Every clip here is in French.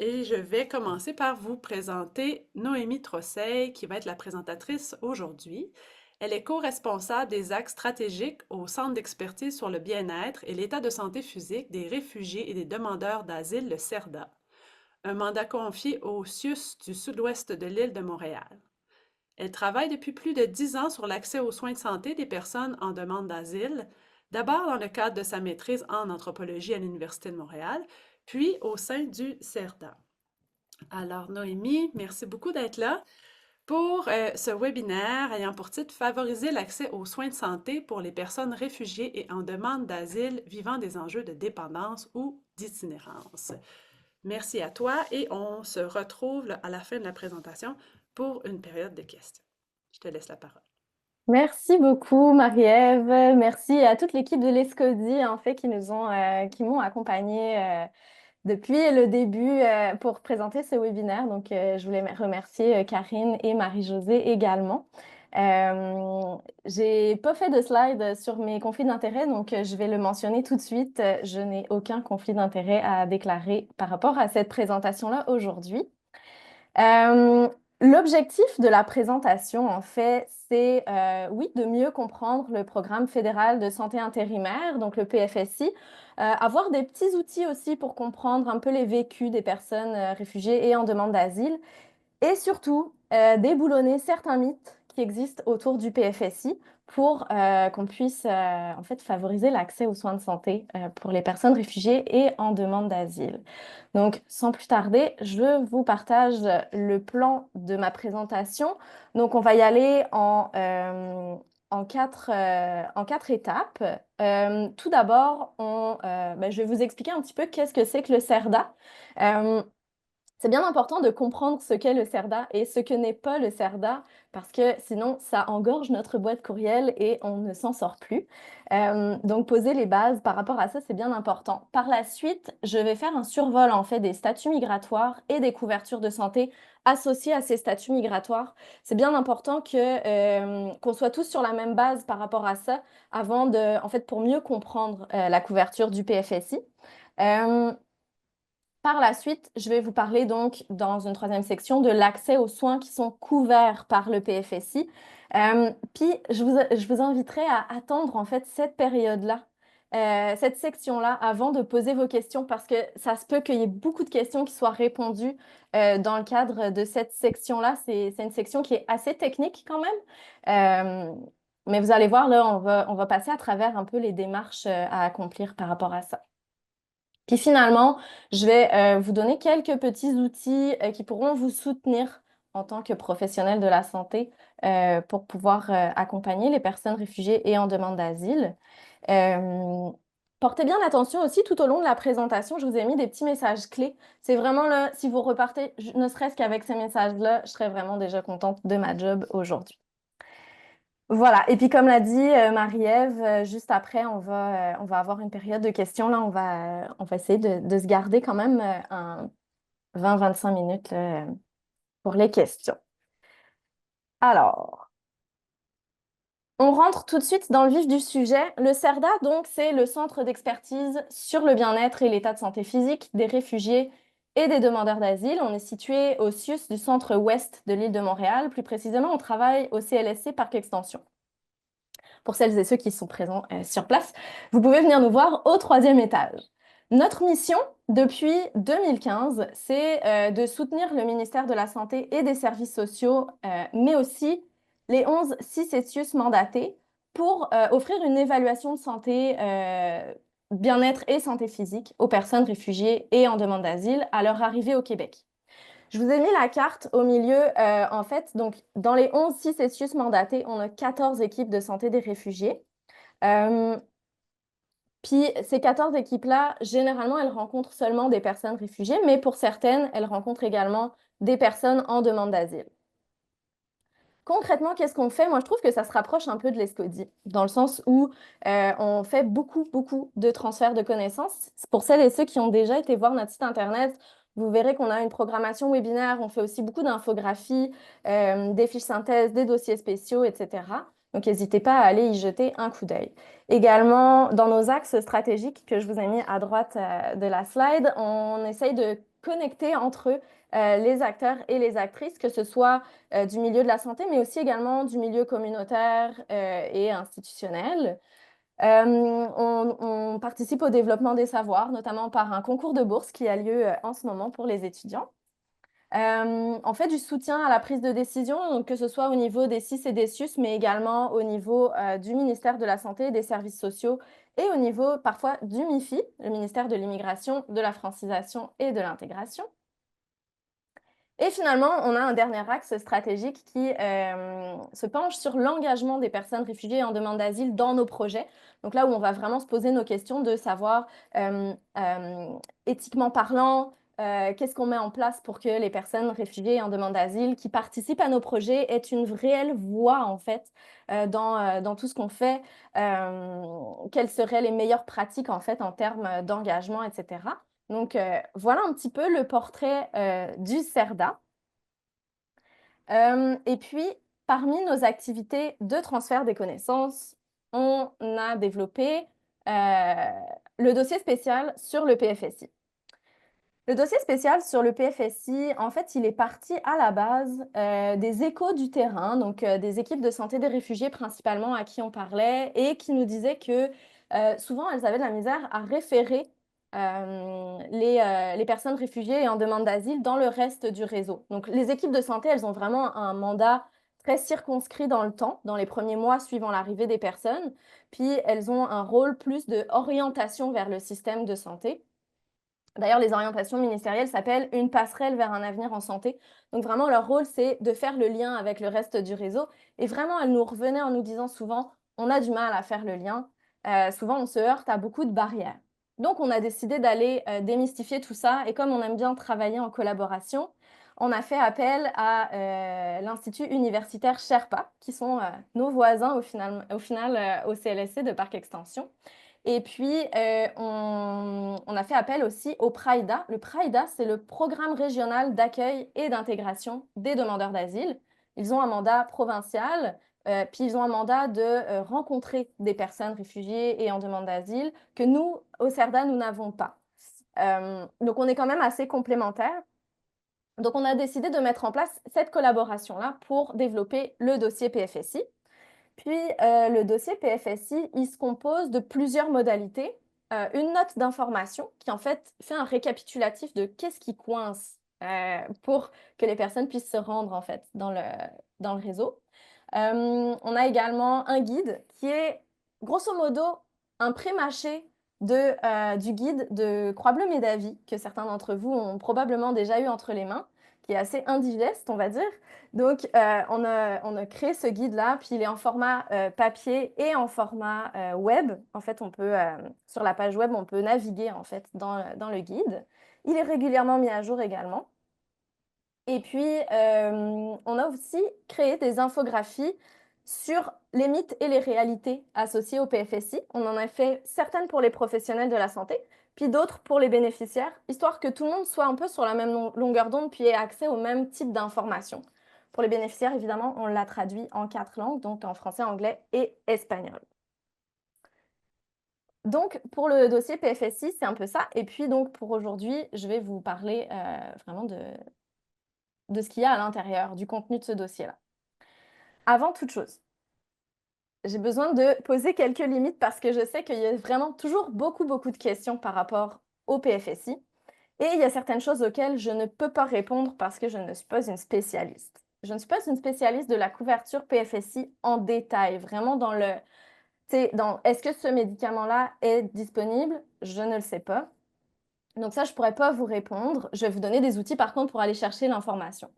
Et je vais commencer par vous présenter Noémie Trosseil, qui va être la présentatrice aujourd'hui. Elle est co-responsable des axes stratégiques au Centre d'expertise sur le bien-être et l'état de santé physique des réfugiés et des demandeurs d'asile, le CERDA, un mandat confié au CIUS du sud-ouest de l'île de Montréal. Elle travaille depuis plus de 10 ans sur l'accès aux soins de santé des personnes en demande d'asile, d'abord dans le cadre de sa maîtrise en anthropologie à l'Université de Montréal, puis au sein du CERDA. Alors, Noémie, merci beaucoup d'être là pour ce webinaire ayant pour titre Favoriser l'accès aux soins de santé pour les personnes réfugiées et en demande d'asile vivant des enjeux de dépendance ou d'itinérance. Merci à toi et on se retrouve à la fin de la présentation pour une période de questions. Je te laisse la parole. Merci beaucoup, Marie-Ève. Merci à toute l'équipe de l'ESCODI, en fait, qui m'ont accompagnée depuis le début pour présenter ce webinaire. Donc, je voulais remercier Karine et Marie-Josée également. J'ai pas fait de slide sur mes conflits d'intérêts, donc je vais le mentionner tout de suite. Je n'ai aucun conflit d'intérêt à déclarer par rapport à cette présentation-là aujourd'hui. Euh, L'objectif de la présentation, en fait, c'est, oui, de mieux comprendre le programme fédéral de santé intérimaire, donc le PFSI, avoir des petits outils aussi pour comprendre un peu les vécus des personnes réfugiées et en demande d'asile, et surtout déboulonner certains mythes qui existent autour du PFSI pour qu'on puisse en fait favoriser l'accès aux soins de santé pour les personnes réfugiées et en demande d'asile. Donc, sans plus tarder, je vous partage le plan de ma présentation. Donc, on va y aller en quatre étapes. Tout d'abord, je vais vous expliquer un petit peu qu'est-ce que c'est que le CERDA. Euh, c'est bien important de comprendre ce qu'est le CERDA et ce que n'est pas le CERDA, parce que sinon, ça engorge notre boîte courriel et on ne s'en sort plus. Donc, poser les bases par rapport à ça, c'est bien important. Par la suite, je vais faire un survol en fait des statuts migratoires et des couvertures de santé associées à ces statuts migratoires. C'est bien important qu'on soit tous sur la même base par rapport à ça, en fait, pour mieux comprendre la couverture du PFSI. Euh, Par la suite, je vais vous parler donc dans une troisième section de l'accès aux soins qui sont couverts par le PFSI. Puis, je vous inviterai à attendre en fait cette période-là, cette section-là, avant de poser vos questions parce que ça se peut qu'il y ait beaucoup de questions qui soient répondues dans le cadre de cette section-là. C'est une section qui est assez technique quand même. Mais vous allez voir, là, on va passer à travers un peu les démarches à accomplir par rapport à ça. Puis finalement, je vais vous donner quelques petits outils qui pourront vous soutenir en tant que professionnel de la santé pour pouvoir accompagner les personnes réfugiées et en demande d'asile. Euh, Portez bien attention aussi tout au long de la présentation, je vous ai mis des petits messages clés. C'est vraiment là, si vous repartez, ne serait-ce qu'avec ces messages-là, je serais vraiment déjà contente de ma job aujourd'hui. Voilà, et puis comme l'a dit Marie-Ève, juste après, on va avoir une période de questions. Là, on va essayer de se garder quand même un 20-25 minutes là, pour les questions. Alors, on rentre tout de suite dans le vif du sujet. Le CERDA, donc, c'est le Centre d'expertise sur le bien-être et l'état de santé physique des réfugiés et des demandeurs d'asile. On est situé au CIUS du centre ouest de l'île de Montréal. Plus précisément, on travaille au CLSC Parc Extension. Pour celles et ceux qui sont présents sur place, vous pouvez venir nous voir au troisième étage. Notre mission, depuis 2015, c'est de soutenir le ministère de la Santé et des Services sociaux, mais aussi les 11 CICESIUS mandatés pour offrir une évaluation de santé, bien-être et santé physique aux personnes réfugiées et en demande d'asile à leur arrivée au Québec. Je vous ai mis la carte au milieu. En fait, donc, dans les 11 CICESIUS mandatés, on a 14 équipes de santé des réfugiés. Euh, Puis ces 14 équipes-là, généralement, elles rencontrent seulement des personnes réfugiées, mais pour certaines, elles rencontrent également des personnes en demande d'asile. Concrètement, qu'est-ce qu'on fait? Moi, je trouve que ça se rapproche un peu de l'ESCODI, dans le sens où on fait beaucoup de transferts de connaissances. Pour celles et ceux qui ont déjà été voir notre site Internet, vous verrez qu'on a une programmation webinaire, on fait aussi beaucoup d'infographies, des fiches synthèses, des dossiers spéciaux, etc. Donc, n'hésitez pas à aller y jeter un coup d'œil. Également, dans nos axes stratégiques que je vous ai mis à droite de la slide, on essaye de connecter entre les acteurs et les actrices, que ce soit du milieu de la santé, mais aussi également du milieu communautaire et institutionnel. On participe au développement des savoirs, notamment par un concours de bourse qui a lieu en ce moment pour les étudiants. On fait du soutien à la prise de décision, donc que ce soit au niveau des CIS et des SUS, mais également au niveau du ministère de la Santé et des Services sociaux et au niveau parfois du MIFI, le ministère de l'Immigration, de la Francisation et de l'Intégration. Et finalement, on a un dernier axe stratégique qui se penche sur l'engagement des personnes réfugiées en demande d'asile dans nos projets. Donc là où on va vraiment se poser nos questions de savoir, éthiquement parlant, qu'est-ce qu'on met en place pour que les personnes réfugiées en demande d'asile qui participent à nos projets aient une réelle voix en fait dans tout ce qu'on fait, quelles seraient les meilleures pratiques en fait en termes d'engagement, etc. Donc, voilà un petit peu le portrait du CERDA. Et puis, parmi nos activités de transfert des connaissances, on a développé le dossier spécial sur le PFSI. Le dossier spécial sur le PFSI, en fait, il est parti à la base des échos du terrain, donc des équipes de santé des réfugiés principalement à qui on parlait et qui nous disaient que souvent elles avaient de la misère à référer les personnes réfugiées et en demande d'asile dans le reste du réseau. Donc les équipes de santé, elles ont vraiment un mandat très circonscrit dans le temps, dans les premiers mois suivant l'arrivée des personnes, puis elles ont un rôle plus de orientation vers le système de santé. D'ailleurs, les orientations ministérielles s'appellent une passerelle vers un avenir en santé. Donc vraiment, leur rôle, c'est de faire le lien avec le reste du réseau. Et vraiment, elles nous revenaient en nous disant souvent, on a du mal à faire le lien. Souvent, on se heurte à beaucoup de barrières. Donc, on a décidé d'aller démystifier tout ça. Et comme on aime bien travailler en collaboration, on a fait appel à l'Institut universitaire Sherpa, qui sont nos voisins au CLSC de Parc Extension. Et puis, on a fait appel aussi au PRAIDA. Le PRAIDA, c'est le Programme régional d'accueil et d'intégration des demandeurs d'asile. Ils ont un mandat provincial, puis ils ont un mandat de rencontrer des personnes réfugiées et en demande d'asile que nous, au CERDA, nous n'avons pas. Donc, on est quand même assez complémentaires. Donc, on a décidé de mettre en place cette collaboration-là pour développer le dossier PFSI. Puis, le dossier PFSI, il se compose de plusieurs modalités. Une note d'information qui, en fait, fait un récapitulatif de qu'est-ce qui coince pour que les personnes puissent se rendre, en fait, dans le réseau. On a également un guide qui est, grosso modo, un pré-mâché du guide de Croix-Bleue Médavie, que certains d'entre vous ont probablement déjà eu entre les mains, qui est assez indigeste, on va dire. Donc, on a créé ce guide-là, puis il est en format papier et en format web. En fait, sur la page web, on peut naviguer en fait dans le guide. Il est régulièrement mis à jour également. Et puis, on a aussi créé des infographies sur les mythes et les réalités associées au PFSI. On en a fait certaines pour les professionnels de la santé, puis d'autres pour les bénéficiaires, histoire que tout le monde soit un peu sur la même longueur d'onde, puis ait accès au même type d'informations. Pour les bénéficiaires, évidemment, on l'a traduit en 4 langues, donc en français, anglais et espagnol. Donc, pour le dossier PFSI, c'est un peu ça. Et puis, donc, pour aujourd'hui, je vais vous parler vraiment de ce qu'il y a à l'intérieur, du contenu de ce dossier-là. Avant toute chose, j'ai besoin de poser quelques limites parce que je sais qu'il y a vraiment toujours beaucoup de questions par rapport au PFSI. Et il y a certaines choses auxquelles je ne peux pas répondre parce que je ne suis pas une spécialiste. Je ne suis pas une spécialiste de la couverture PFSI en détail, vraiment est-ce que ce médicament-là est disponible? Je ne le sais pas. Donc ça, je ne pourrais pas vous répondre. Je vais vous donner des outils, par contre, pour aller chercher l'information.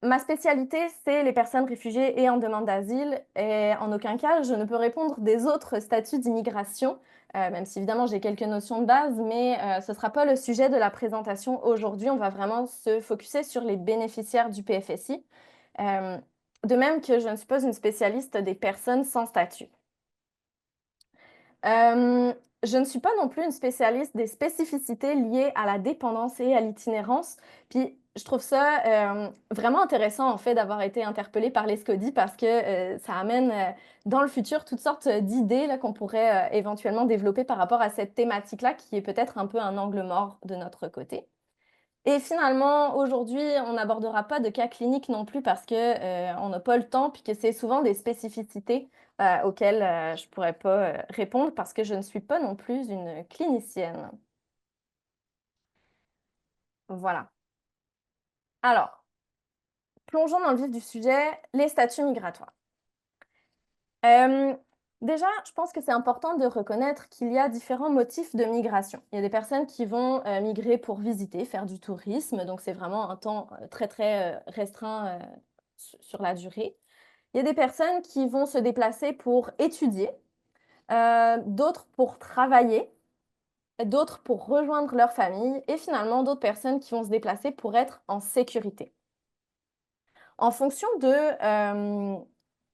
Ma spécialité, c'est les personnes réfugiées et en demande d'asile. Et en aucun cas, je ne peux répondre des autres statuts d'immigration, même si évidemment j'ai quelques notions de base, mais ce ne sera pas le sujet de la présentation aujourd'hui. On va vraiment se focuser sur les bénéficiaires du PFSI. De même que je ne suis pas une spécialiste des personnes sans statut. Je ne suis pas non plus une spécialiste des spécificités liées à la dépendance et à l'itinérance. Puis je trouve ça vraiment intéressant en fait d'avoir été interpellée par les SCODI parce que ça amène dans le futur toutes sortes d'idées là, qu'on pourrait éventuellement développer par rapport à cette thématique-là qui est peut-être un peu un angle mort de notre côté. Et finalement, aujourd'hui, on n'abordera pas de cas cliniques non plus parce que on n'a pas le temps, puis que c'est souvent des spécificités auxquelles je pourrais pas répondre parce que je ne suis pas non plus une clinicienne. Voilà. Alors, plongeons dans le vif du sujet, les statuts migratoires. Euh, Déjà, je pense que c'est important de reconnaître qu'il y a différents motifs de migration. Il y a des personnes qui vont migrer pour visiter, faire du tourisme, donc c'est vraiment un temps très très restreint sur la durée. Il y a des personnes qui vont se déplacer pour étudier, d'autres pour travailler, d'autres pour rejoindre leur famille et finalement d'autres personnes qui vont se déplacer pour être en sécurité. En fonction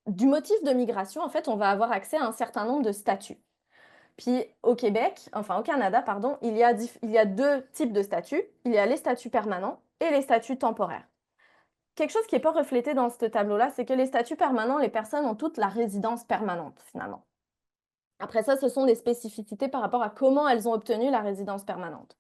du motif de migration, en fait, on va avoir accès à un certain nombre de statuts. Puis au Québec, enfin au Canada, pardon, il y a deux types de statuts. Il y a les statuts permanents et les statuts temporaires. Quelque chose qui n'est pas reflété dans ce tableau-là, c'est que les statuts permanents, les personnes ont toute la résidence permanente, finalement. Après ça, ce sont des spécificités par rapport à comment elles ont obtenu la résidence permanente.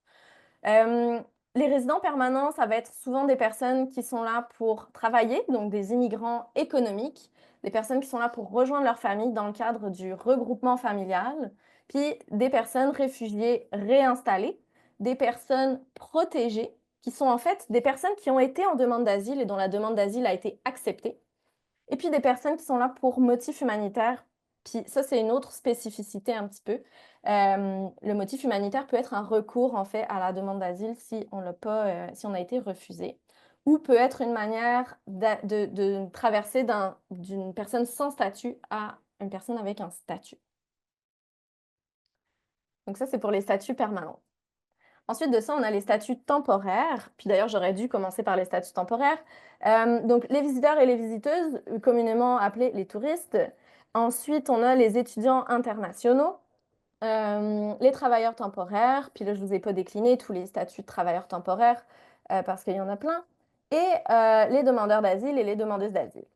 Euh, les résidents permanents, ça va être souvent des personnes qui sont là pour travailler, donc des immigrants économiques, des personnes qui sont là pour rejoindre leur famille dans le cadre du regroupement familial, puis des personnes réfugiées réinstallées, des personnes protégées, qui sont en fait des personnes qui ont été en demande d'asile et dont la demande d'asile a été acceptée, et puis des personnes qui sont là pour motifs humanitaires. Puis ça, c'est une autre spécificité un petit peu. Le motif humanitaire peut être un recours en fait à la demande d'asile si on l'a pas, si on a été refusé, ou peut être une manière de traverser d'une personne sans statut à une personne avec un statut. Donc ça, c'est pour les statuts permanents. Ensuite de ça, on a les statuts temporaires. Puis d'ailleurs, j'aurais dû commencer par les statuts temporaires. Donc les visiteurs et les visiteuses, communément appelés les touristes. Ensuite, on a les étudiants internationaux, les travailleurs temporaires. Puis là, je ne vous ai pas décliné tous les statuts de travailleurs temporaires parce qu'il y en a plein. Et les demandeurs d'asile et les demandeuses d'asile.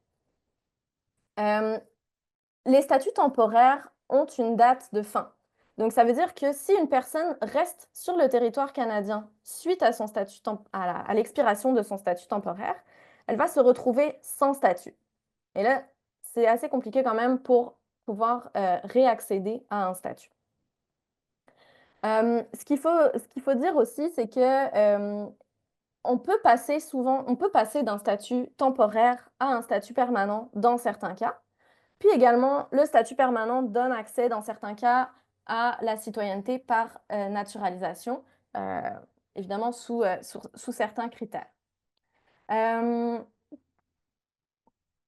Les statuts temporaires ont une date de fin. Donc, ça veut dire que si une personne reste sur le territoire canadien suite à, à l'expiration de son statut temporaire, elle va se retrouver sans statut. Et là, c'est assez compliqué quand même pour pouvoir réaccéder à un statut. Ce qu'il faut dire aussi, c'est que on peut passer d'un statut temporaire à un statut permanent dans certains cas. Puis également, le statut permanent donne accès, dans certains cas, à la citoyenneté par naturalisation, euh, évidemment sous certains critères. Euh,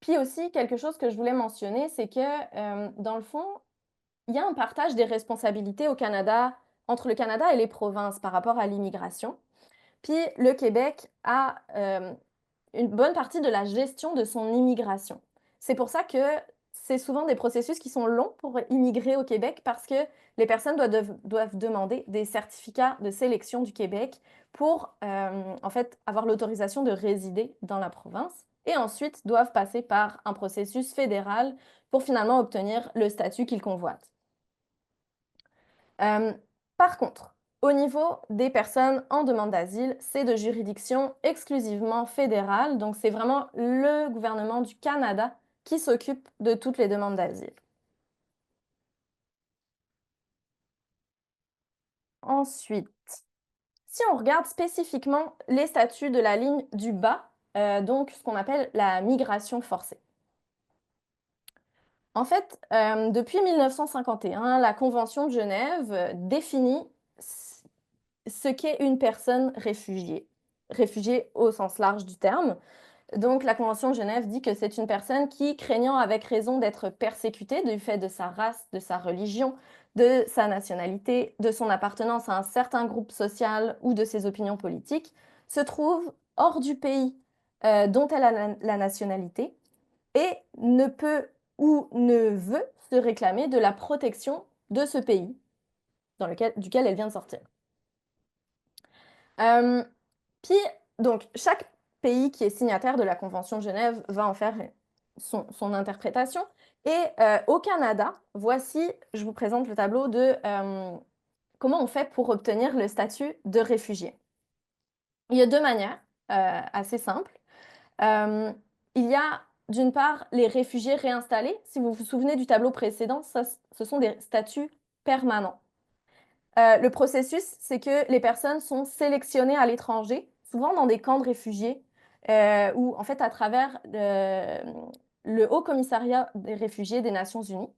Puis aussi, quelque chose que je voulais mentionner, c'est que, dans le fond, il y a un partage des responsabilités au Canada, entre le Canada et les provinces par rapport à l'immigration. Puis le Québec a une bonne partie de la gestion de son immigration. C'est pour ça que c'est souvent des processus qui sont longs pour immigrer au Québec parce que les personnes doivent demander des certificats de sélection du Québec pour en fait avoir l'autorisation de résider dans la province et ensuite doivent passer par un processus fédéral pour finalement obtenir le statut qu'ils convoitent. Par contre, au niveau des personnes en demande d'asile, c'est de juridiction exclusivement fédérale, donc c'est vraiment le gouvernement du Canada qui s'occupe de toutes les demandes d'asile. Ensuite, si on regarde spécifiquement les statuts de la ligne du bas, donc ce qu'on appelle la migration forcée. En fait, depuis 1951, la Convention de Genève définit ce qu'est une personne réfugiée, réfugiée au sens large du terme. Donc, la Convention de Genève dit que c'est une personne qui, craignant avec raison d'être persécutée du fait de sa race, de sa religion, de sa nationalité, de son appartenance à un certain groupe social ou de ses opinions politiques, se trouve hors du pays dont elle a la nationalité et ne peut ou ne veut se réclamer de la protection de ce pays duquel elle vient de sortir. Euh, Puis, Donc, chaque pays qui est signataire de la Convention de Genève va en faire son interprétation. Et au Canada, voici, je vous présente le tableau de comment on fait pour obtenir le statut de réfugié. Il y a deux manières assez simples. Il y a d'une part les réfugiés réinstallés. Si vous vous souvenez du tableau précédent, ce sont des statuts permanents. Le processus, c'est que les personnes sont sélectionnées à l'étranger, souvent dans des camps de réfugiés, ou en fait à travers le Haut Commissariat des réfugiés des Nations Unies.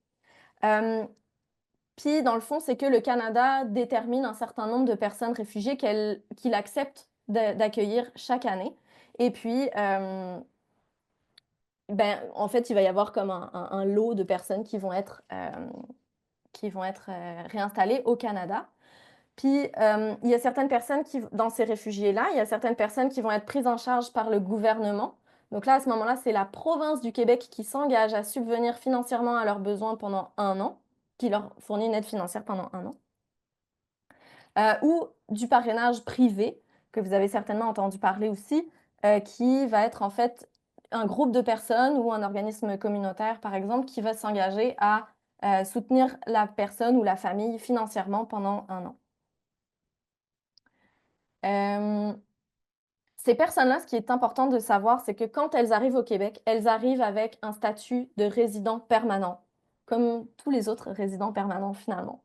Puis, dans le fond, c'est que le Canada détermine un certain nombre de personnes réfugiées qu'il accepte d'accueillir chaque année. Et puis, en fait, il va y avoir comme un lot de personnes qui vont être réinstallées au Canada. Puis, il y a certaines personnes dans ces réfugiés-là, il y a certaines personnes qui vont être prises en charge par le gouvernement. Donc là, à ce moment-là, c'est la province du Québec qui s'engage à subvenir financièrement à leurs besoins pendant 1 an, qui leur fournit une aide financière pendant 1 an. Ou du parrainage privé, que vous avez certainement entendu parler aussi, qui va être en fait un groupe de personnes ou un organisme communautaire, par exemple, qui va s'engager à soutenir la personne ou la famille financièrement pendant 1 an. Ces personnes-là, ce qui est important de savoir, c'est que quand elles arrivent au Québec, elles arrivent avec un statut de résident permanent, comme tous les autres résidents permanents finalement.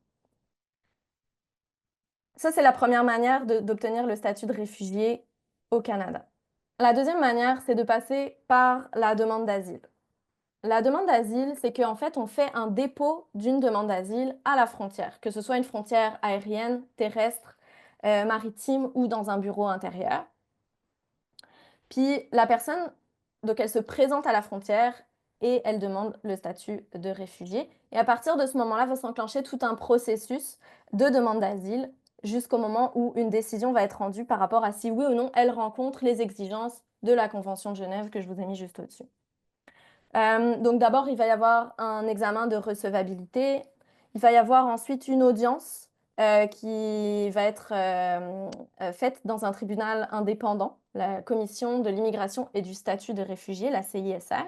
Ça, c'est la première manière d'obtenir le statut de réfugié au Canada. La deuxième manière, c'est de passer par la demande d'asile. La demande d'asile, c'est qu'en fait, on fait un dépôt d'une demande d'asile à la frontière, que ce soit une frontière aérienne, terrestre, maritime ou dans un bureau intérieur. Puis la personne, donc elle se présente à la frontière et elle demande le statut de réfugié. Et à partir de ce moment-là, va s'enclencher tout un processus de demande d'asile jusqu'au moment où une décision va être rendue par rapport à si oui ou non elle rencontre les exigences de la Convention de Genève que je vous ai mis juste au-dessus. Donc d'abord, il va y avoir un examen de recevabilité. Il va y avoir ensuite une audience qui va être faite dans un tribunal indépendant, la Commission de l'immigration et du statut de réfugié, la CISR.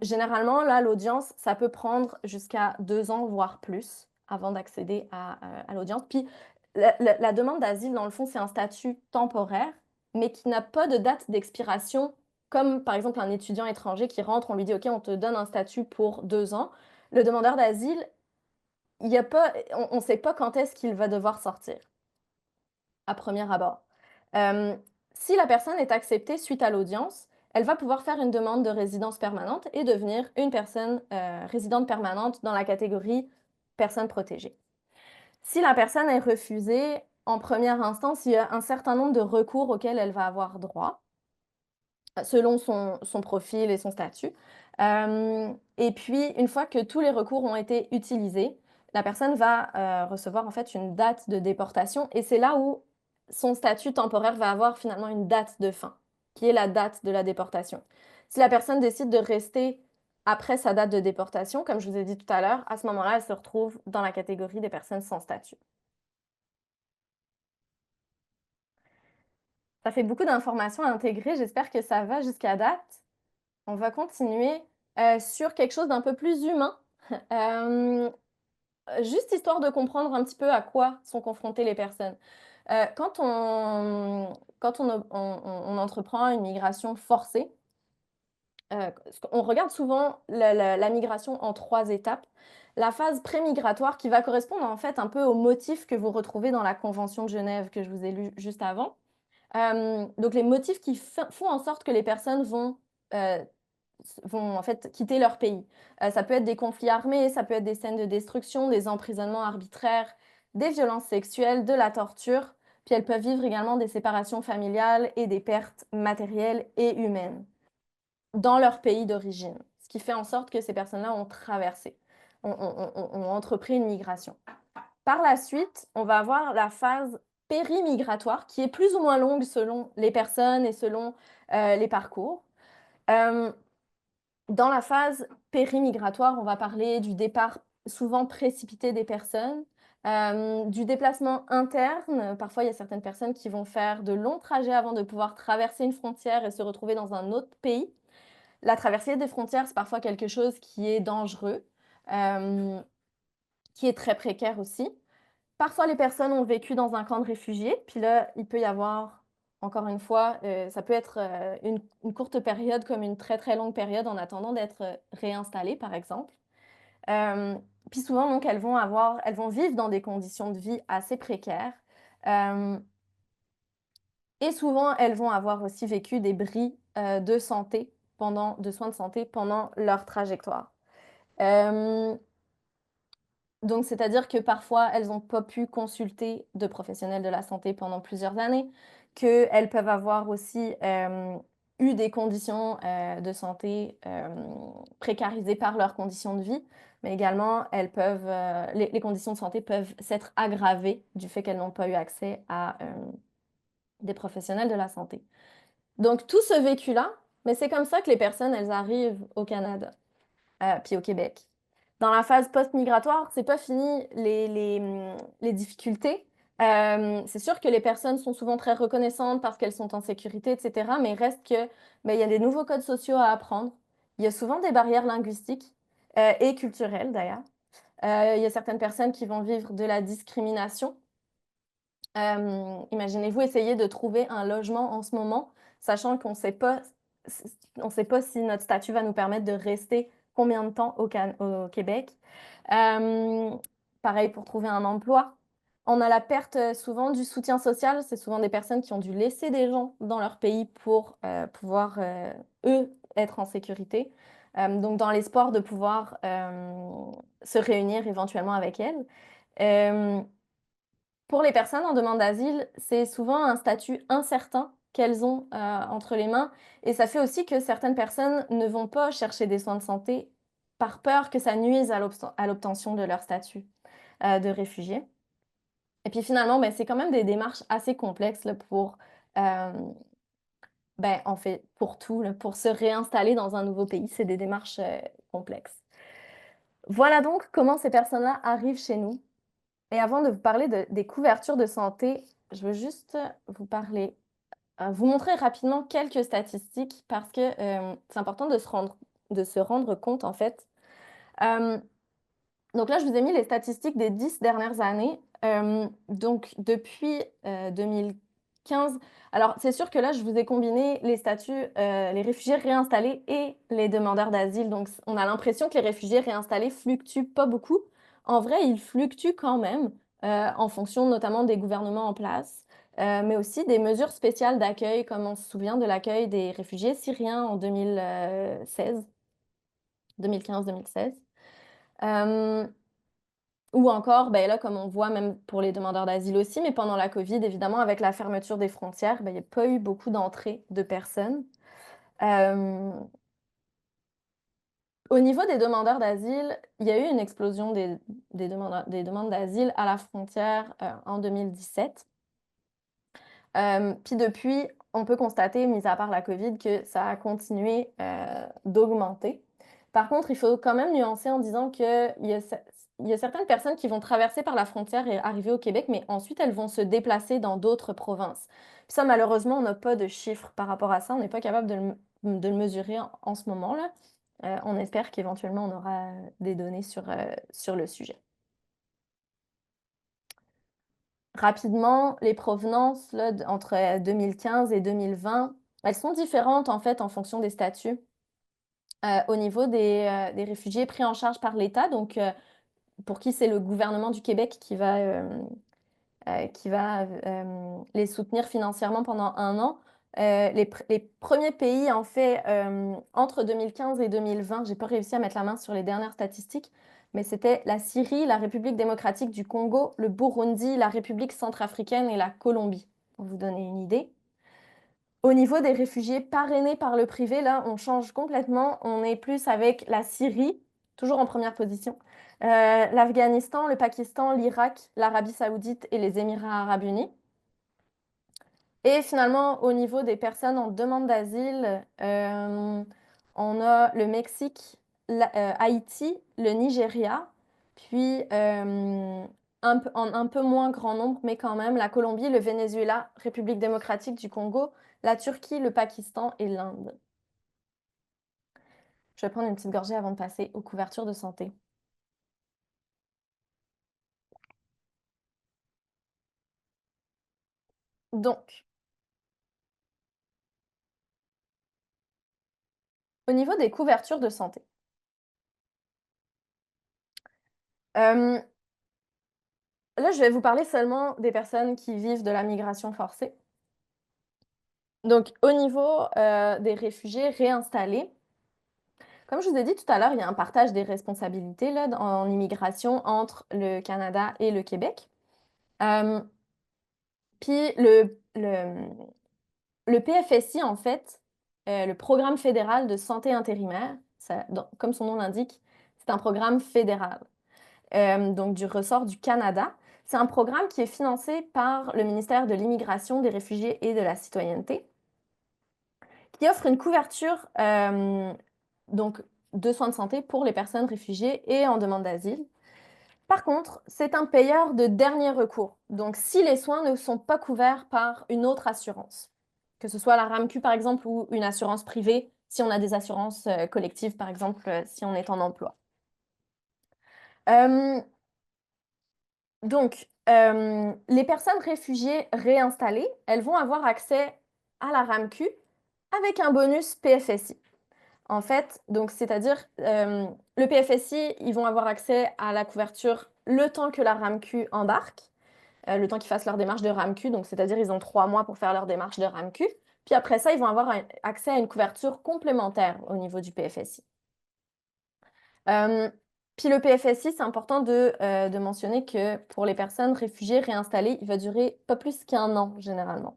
Généralement, là, l'audience, ça peut prendre jusqu'à 2 ans, voire plus, avant d'accéder à l'audience. Puis la demande d'asile, dans le fond, c'est un statut temporaire, mais qui n'a pas de date d'expiration, comme par exemple un étudiant étranger qui rentre, on lui dit, OK, on te donne un statut pour 2 ans. Le demandeur d'asile, on ne sait pas quand est-ce qu'il va devoir sortir, à premier abord. Si la personne est acceptée suite à l'audience, elle va pouvoir faire une demande de résidence permanente et devenir une personne résidente permanente dans la catégorie personne protégée. Si la personne est refusée, en première instance, il y a un certain nombre de recours auxquels elle va avoir droit, selon son profil et son statut. Et puis, une fois que tous les recours ont été utilisés, la personne va recevoir en fait une date de déportation et c'est là où son statut temporaire va avoir finalement une date de fin, qui est la date de la déportation. Si la personne décide de rester après sa date de déportation, comme je vous ai dit tout à l'heure, à ce moment-là, elle se retrouve dans la catégorie des personnes sans statut. Ça fait beaucoup d'informations à intégrer, j'espère que ça va jusqu'à date. On va continuer sur quelque chose d'un peu plus humain. Juste histoire de comprendre un petit peu à quoi sont confrontées les personnes. Quand on entreprend une migration forcée, on regarde souvent la migration en 3 étapes. La phase pré-migratoire qui va correspondre en fait un peu aux motifs que vous retrouvez dans la Convention de Genève que je vous ai lu juste avant. Donc les motifs qui font en sorte que les personnes vont en fait quitter leur pays. Ça peut être des conflits armés, ça peut être des scènes de destruction, des emprisonnements arbitraires, des violences sexuelles, de la torture. Puis elles peuvent vivre également des séparations familiales et des pertes matérielles et humaines dans leur pays d'origine. Ce qui fait en sorte que ces personnes-là ont traversé, ont entrepris une migration. Par la suite, on va avoir la phase périmigratoire qui est plus ou moins longue selon les personnes et selon les parcours. Dans la phase périmigratoire, on va parler du départ souvent précipité des personnes, Du déplacement interne, parfois il y a certaines personnes qui vont faire de longs trajets avant de pouvoir traverser une frontière et se retrouver dans un autre pays. La traversée des frontières, c'est parfois quelque chose qui est dangereux, hem, qui est très précaire aussi. Parfois, les personnes ont vécu dans un camp de réfugiés, puis là, il peut y avoir, encore une fois, ça peut être, une courte période comme une très, très longue période en attendant d'être, réinstallées, par exemple. Hem, Puis souvent donc elles vont vivre dans des conditions de vie assez précaires, hem et souvent elles vont avoir aussi vécu des bris, de soins de santé pendant leur trajectoire. Hem Donc, c'est-à-dire que parfois, elles n'ont pas pu consulter de professionnels de la santé pendant plusieurs années, qu'elles peuvent avoir aussi, eu des conditions, de santé, précarisées par leurs conditions de vie, mais également elles peuvent, les conditions de santé peuvent s'être aggravées du fait qu'elles n'ont pas eu accès à, des professionnels de la santé. Donc tout ce vécu-là, mais c'est comme ça que les personnes, elles arrivent au Canada. Puis au Québec. Dans la phase post-migratoire, c'est pas fini les difficultés. C'est sûr que les personnes sont souvent très reconnaissantes parce qu'elles sont en sécurité et cetera, mais il reste que, il y a des nouveaux codes sociaux à apprendre. Il y a souvent des barrières linguistiques, et culturelles d'ailleurs. Il y a certaines personnes qui vont vivre de la discrimination. Imaginez-vous essayer de trouver un logement en ce moment, sachant qu'on sait pas on sait pas si notre statut va nous permettre de rester combien de temps au Québec. Hem, Pareil pour trouver un emploi. On a la perte, souvent du soutien social. C'est souvent des personnes qui ont dû laisser des gens dans leur pays pour, pouvoir, eux, être en sécurité. Donc dans l'espoir de pouvoir, se réunir éventuellement avec elles. Hem pour les personnes en demande d'asile, c'est souvent un statut incertain qu'elles ont, entre les mains et ça fait aussi que certaines personnes ne vont pas chercher des soins de santé par peur que ça nuise à l'obtention de leur statut, de réfugié et puis finalement, c'est quand même des démarches assez complexes là pour, hem, en fait, pour tout là, pour se réinstaller dans un nouveau pays, c'est des démarches, complexes. Voilà donc comment ces personnes-là arrivent chez nous. Et avant de vous parler des couvertures de santé, je veux juste vous parler, vous montrer rapidement quelques statistiques parce que, c'est important de se rendre compte en fait. Hem, donc là, je vous ai mis les statistiques des 10 dernières années. Donc depuis, 2015, alors c'est sûr que là, je vous ai combiné les statuts, les réfugiés réinstallés et les demandeurs d'asile. Donc on a l'impression que les réfugiés réinstallés fluctuent pas beaucoup. En vrai, ils fluctuent quand même, en fonction notamment des gouvernements en place, mais aussi des mesures spéciales d'accueil, comme on se souvient de l'accueil des réfugiés syriens en 2015-2016. Ou encore, là, comme on voit même pour les demandeurs d'asile aussi, mais pendant la covid, évidemment, avec la fermeture des frontières, il y a pas eu beaucoup d'entrées de personnes. Hem, Au niveau des demandeurs d'asile, il y a eu une explosion des demandes d'asile à la frontière, en 2017. Puis depuis, on peut constater, mis à part la covid, que ça a continué, d'augmenter. Par contre, il faut quand même nuancer en disant qu'il y a certaines personnes qui vont traverser par la frontière et arriver au Québec, mais ensuite elles vont se déplacer dans d'autres provinces. Puis ça, malheureusement, on n'a pas de chiffres par rapport à ça. On n'est pas capable de le mesurer en ce moment-là. On espère qu'éventuellement on aura des données sur le sujet. Rapidement, les provenances là, entre 2015 et 2020, elles sont différentes en fait en fonction des statuts. Au niveau des réfugiés pris en charge par l'État, donc pour qui c'est le gouvernement du Québec qui va les soutenir financièrement pendant un an. Les premiers pays, en fait, entre 2015 et 2020, j'ai pas réussi à mettre la main sur les dernières statistiques, mais c'était la Syrie, la République démocratique du Congo, le Burundi, la République centrafricaine et la Colombie, pour vous donner une idée. Au niveau des réfugiés parrainés par le privé, là, on change complètement. On est plus avec la Syrie, toujours en première position, l'Afghanistan, le Pakistan, l'Irak, l'Arabie saoudite et les Émirats arabes unis. Et finalement, au niveau des personnes en demande d'asile, on a le Mexique, Haïti, le Nigeria, puis en un peu moins grand nombre, mais quand même, la Colombie, le Venezuela, République démocratique du Congo, la Turquie, le Pakistan et l'Inde. Je vais prendre une petite gorgée avant de passer aux couvertures de santé. Donc, au niveau des couvertures de santé, euh, là, je vais vous parler seulement des personnes qui vivent de la migration forcée. Donc, au niveau des réfugiés réinstallés, comme je vous ai dit tout à l'heure, il y a un partage des responsabilités là, en immigration entre le Canada et le Québec. Euh, Puis le PFSI, en fait, le Programme fédéral de santé intérimaire, comme son nom l'indique, c'est un programme fédéral, donc du ressort du Canada. C'est un programme qui est financé par le ministère de l'Immigration, des Réfugiés et de la Citoyenneté, qui offre une couverture donc, de soins de santé pour les personnes réfugiées et en demande d'asile. Par contre, c'est un payeur de dernier recours. Donc, si les soins ne sont pas couverts par une autre assurance, que ce soit la RAMQ par exemple ou une assurance privée, si on a des assurances collectives par exemple, si on est en emploi. Euh, les personnes réfugiées réinstallées, elles vont avoir accès à la RAMQ avec un bonus PFSI. En fait, donc c'est-à-dire le PFSI, ils vont avoir accès à la couverture le temps que la RAMQ embarque, le temps qu'ils fassent leur démarche de RAMQ, donc c'est-à-dire ils ont 3 mois pour faire leur démarche de RAMQ. Puis après ça, ils vont avoir accès à une couverture complémentaire au niveau du PFSI. Puis le PFSI, c'est important de mentionner que pour les personnes réfugiées réinstallées, il va durer pas plus qu'1 an généralement.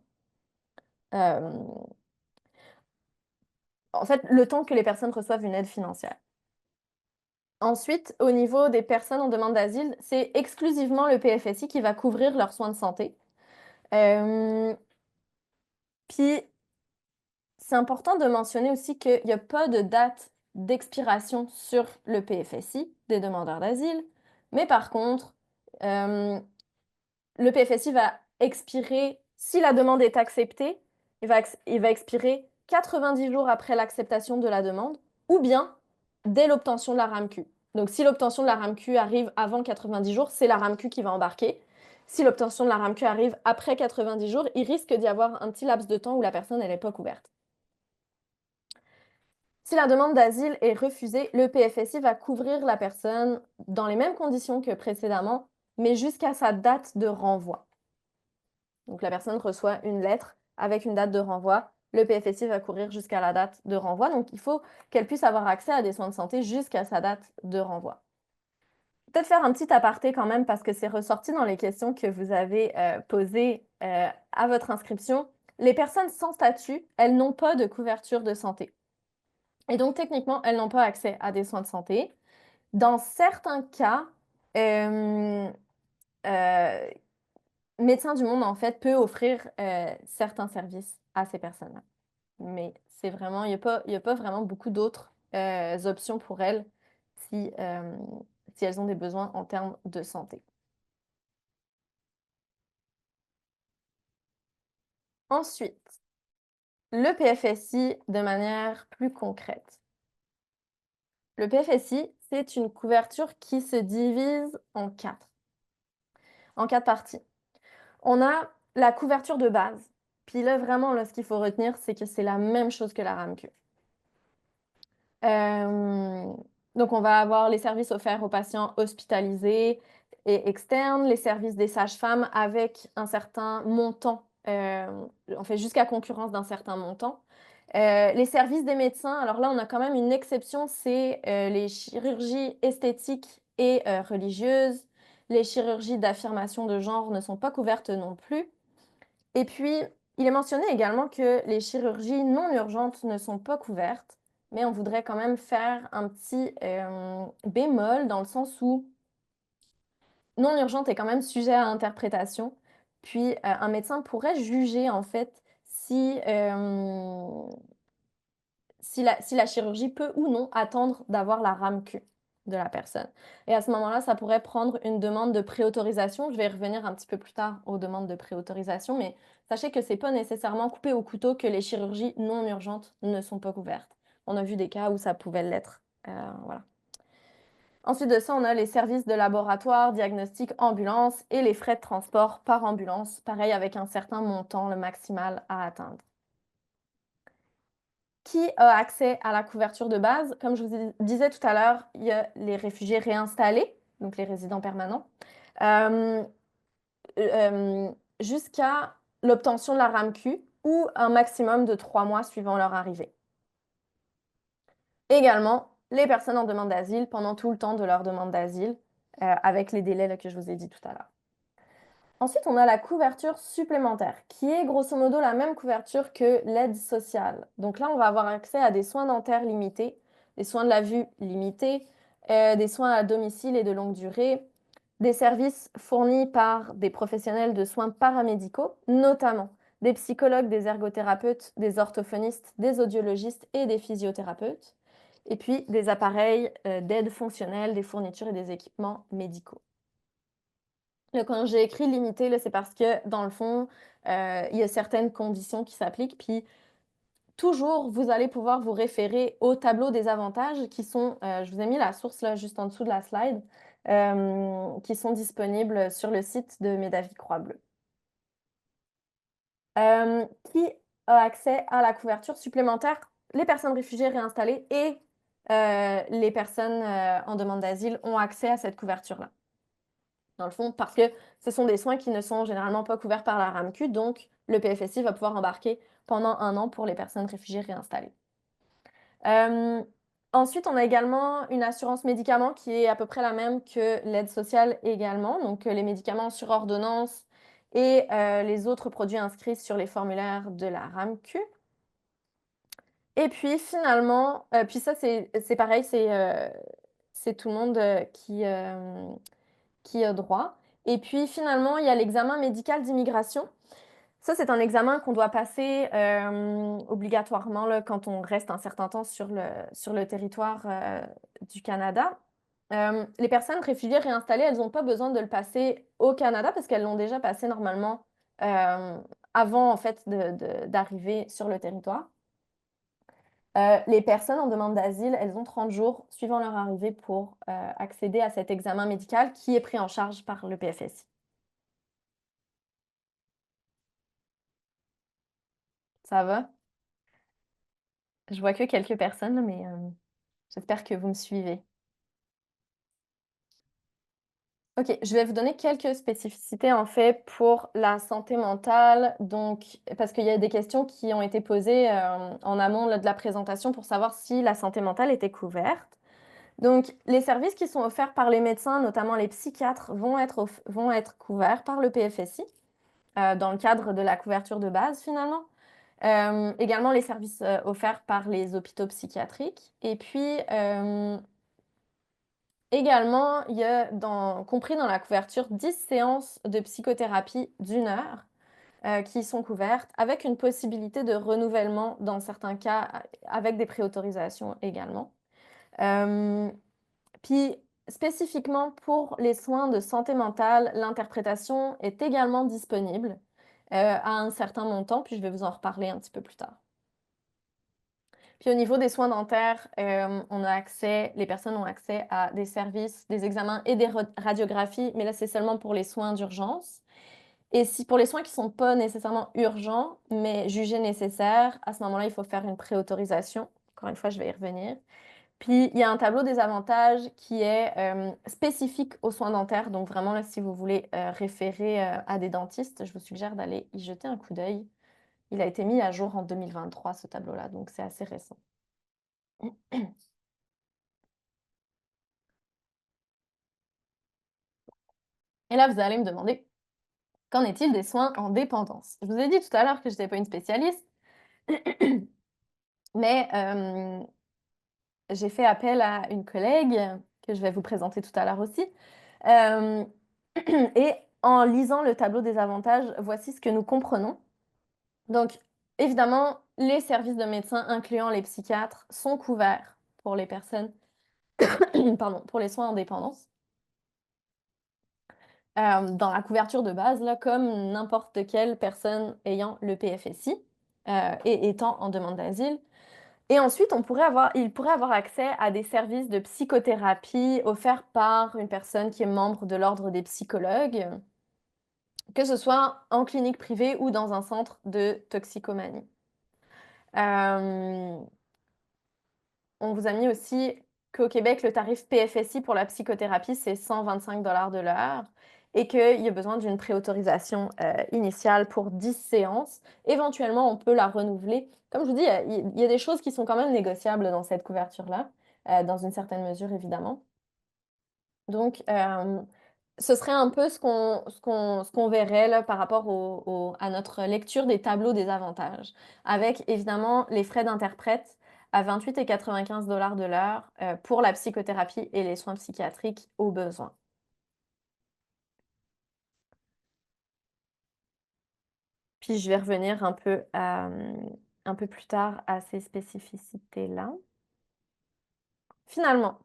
En fait, le temps que les personnes reçoivent une aide financière. Ensuite, au niveau des personnes en demande d'asile, c'est exclusivement le PFSI qui va couvrir leurs soins de santé. Puis, c'est important de mentionner aussi qu'il n'y a pas de date d'expiration sur le PFSI des demandeurs d'asile, mais par contre, le PFSI va expirer, si la demande est acceptée, il va expirer 90 jours après l'acceptation de la demande, ou bien dès l'obtention de la RAMQ. Donc si l'obtention de la RAMQ arrive avant 90 jours, c'est la RAMQ qui va embarquer. Si l'obtention de la RAMQ arrive après 90 jours, il risque d'y avoir un petit laps de temps où la personne n'est pas couverte. Si la demande d'asile est refusée, le PFSI va couvrir la personne dans les mêmes conditions que précédemment, mais jusqu'à sa date de renvoi. Donc la personne reçoit une lettre avec une date de renvoi. Le PFSI va courir jusqu'à la date de renvoi. Donc il faut qu'elle puisse avoir accès à des soins de santé jusqu'à sa date de renvoi. Peut-être faire un petit aparté quand même parce que c'est ressorti dans les questions que vous avez posées à votre inscription. Les personnes sans statut, elles n'ont pas de couverture de santé. Et donc techniquement, elles n'ont pas accès à des soins de santé. Dans certains cas, Médecins du Monde, en fait, peut offrir certains services à ces personnes-là. Mais c'est vraiment, il y a pas vraiment beaucoup d'autres options pour elles si, si elles ont des besoins en termes de santé. Ensuite, le PFSI de manière plus concrète. Le PFSI, c'est une couverture qui se divise en quatre parties. On a la couverture de base. Puis là, vraiment, là, ce qu'il faut retenir, c'est que c'est la même chose que la RAMQ. Donc, on va avoir les services offerts aux patients hospitalisés et externes, les services des sages-femmes avec un certain montant, on fait jusqu'à concurrence d'un certain montant. Les services des médecins, alors là, on a quand même une exception, c'est les chirurgies esthétiques et religieuses. Les chirurgies d'affirmation de genre ne sont pas couvertes non plus. Et puis, il est mentionné également que les chirurgies non urgentes ne sont pas couvertes, mais on voudrait quand même faire un petit bémol dans le sens où non urgente est quand même sujet à interprétation. Puis, un médecin pourrait juger en fait si la chirurgie peut ou non attendre d'avoir la RAMQ. de la personne. Et à ce moment-là, ça pourrait prendre une demande de préautorisation. Je vais revenir un petit peu plus tard aux demandes de préautorisation, mais sachez que c'est pas nécessairement coupé au couteau que les chirurgies non urgentes ne sont pas couvertes. On a vu des cas où ça pouvait l'être. Voilà. Ensuite de ça, on a les services de laboratoire, diagnostic, ambulance et les frais de transport par ambulance, pareil avec un certain montant, le maximal à atteindre. Qui a accès à la couverture de base? Comme je vous disais tout à l'heure, il y a les réfugiés réinstallés, donc les résidents permanents, euh, jusqu'à l'obtention de la RAMQ ou un maximum de 3 mois suivant leur arrivée. Également, les personnes en demande d'asile pendant tout le temps de leur demande d'asile, avec les délais là, que je vous ai dit tout à l'heure. Ensuite, on a la couverture supplémentaire, qui est grosso modo la même couverture que l'aide sociale. Donc là, on va avoir accès à des soins dentaires limités, des soins de la vue limités, des soins à domicile et de longue durée, des services fournis par des professionnels de soins paramédicaux, notamment des psychologues, des ergothérapeutes, des orthophonistes, des audiologistes et des physiothérapeutes, et puis des appareils d'aide fonctionnelle, des fournitures et des équipements médicaux. Quand j'ai écrit limité, c'est parce que dans le fond, il y a certaines conditions qui s'appliquent. Puis toujours, vous allez pouvoir vous référer au tableau des avantages qui sont, je vous ai mis la source là juste en dessous de la slide, qui sont disponibles sur le site de Médavis Croix-Bleue. Qui a accès à la couverture supplémentaire? Les personnes réfugiées réinstallées et les personnes en demande d'asile ont accès à cette couverture-là. Dans le fond, parce que ce sont des soins qui ne sont généralement pas couverts par la RAMQ, donc le PFSI va pouvoir embarquer pendant 1 an pour les personnes réfugiées réinstallées. Ensuite, on a également une assurance médicaments qui est à peu près la même que l'aide sociale également, donc les médicaments sur ordonnance et les autres produits inscrits sur les formulaires de la RAMQ. Et puis finalement, puis ça c'est pareil, c'est tout le monde qui a droit. Et puis finalement, il y a l'examen médical d'immigration. Ça, c'est un examen qu'on doit passer obligatoirement là, quand on reste un certain temps sur le territoire du Canada. Les personnes réfugiées réinstallées, elles n'ont pas besoin de le passer au Canada parce qu'elles l'ont déjà passé normalement avant en fait d'arriver sur le territoire. Les personnes en demande d'asile, elles ont 30 jours suivant leur arrivée pour accéder à cet examen médical qui est pris en charge par le PFSI. Ça va? Je vois que quelques personnes, mais j'espère que vous me suivez. OK, je vais vous donner quelques spécificités en fait pour la santé mentale, donc parce qu'il y a des questions qui ont été posées en amont là, de la présentation pour savoir si la santé mentale était couverte. Donc, les services qui sont offerts par les médecins, notamment les psychiatres, vont être couverts par le PFSI dans le cadre de la couverture de base finalement. Également les services offerts par les hôpitaux psychiatriques. Et puis, également, il y a compris dans la couverture 10 séances de psychothérapie d'1 heure qui sont couvertes, avec une possibilité de renouvellement dans certains cas, avec des préautorisations également. Puis, spécifiquement pour les soins de santé mentale, l'interprétation est également disponible à un certain montant, puis je vais vous en reparler un petit peu plus tard. Puis au niveau des soins dentaires, les personnes ont accès à des services, des examens et des radiographies, mais là, c'est seulement pour les soins d'urgence. Et si pour les soins qui ne sont pas nécessairement urgents, mais jugés nécessaires, à ce moment-là, il faut faire une préautorisation. Encore une fois, je vais y revenir. Puis, il y a un tableau des avantages qui est spécifique aux soins dentaires. Donc, vraiment, là, si vous voulez référer à des dentistes, je vous suggère d'aller y jeter un coup d'œil. Il a été mis à jour en 2023, ce tableau-là, donc c'est assez récent. Et là, vous allez me demander, qu'en est-il des soins en dépendance? Je vous ai dit tout à l'heure que je n'étais pas une spécialiste, mais j'ai fait appel à une collègue que je vais vous présenter tout à l'heure aussi. Et en lisant le tableau des avantages, voici ce que nous comprenons. Donc, évidemment, les services de médecins, incluant les psychiatres, sont couverts pour les personnes pardon, pour les soins en dépendance. Dans la couverture de base, là, comme n'importe quelle personne ayant le PFSI et étant en demande d'asile. Et ensuite, il pourrait avoir accès à des services de psychothérapie offerts par une personne qui est membre de l'ordre des psychologues, que ce soit en clinique privée ou dans un centre de toxicomanie. Euh, on vous a mis aussi qu'au Québec, le tarif PFSI pour la psychothérapie, c'est 125 de l'heure et qu'il y a besoin d'une préautorisation initiale pour 10 séances. Éventuellement, on peut la renouveler. Comme je vous dis, il y a des choses qui sont quand même négociables dans cette couverture-là, dans une certaine mesure, évidemment. Donc, ce serait un peu ce qu'on verrait là, par rapport à notre lecture des tableaux des avantages, avec évidemment les frais d'interprète à 28,95 de l'heure pour la psychothérapie et les soins psychiatriques au besoin. Puis je vais revenir un peu plus tard à ces spécificités-là. Finalement,